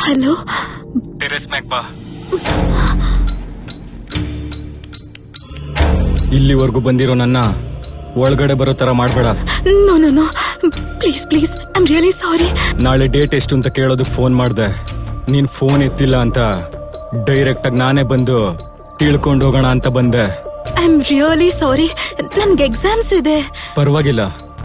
Hello, terrace ಮ್ಯಾಗ್ ಬಾ. ಇಲ್ಲಿವರೆಗೂ ಬಂದಿರೋ ನನ್ನ ಒಳಗಡೆ ಬರೋ ತರ ಮಾಡ್ಬೇಡ. No no no, please please, I am really sorry. ನಾಳೆ ಡೇಟ್ ಎಷ್ಟು ಅಂತ ಕೇಳೋದಕ್ಕೆ ಫೋನ್ ಮಾಡ್ದೆ, ನೀನ್ ಫೋನ್ ಎತ್ತಿಲ್ಲ ಅಂತ ಡೈರೆಕ್ಟ್ ಆಗಿ ನಾನೇ ಬಂದು ತಿಳ್ಕೊಂಡು ಹೋಗೋಣ ಅಂತ ಬಂದೆ. ಐ ಆಮ್ ರಿಯಲಿ ಸಾರಿ, ನನ್ಗೆ ಎಕ್ಸಾಮ್ಸ್ ಇದೆ. ಪರವಾಗಿಲ್ಲ,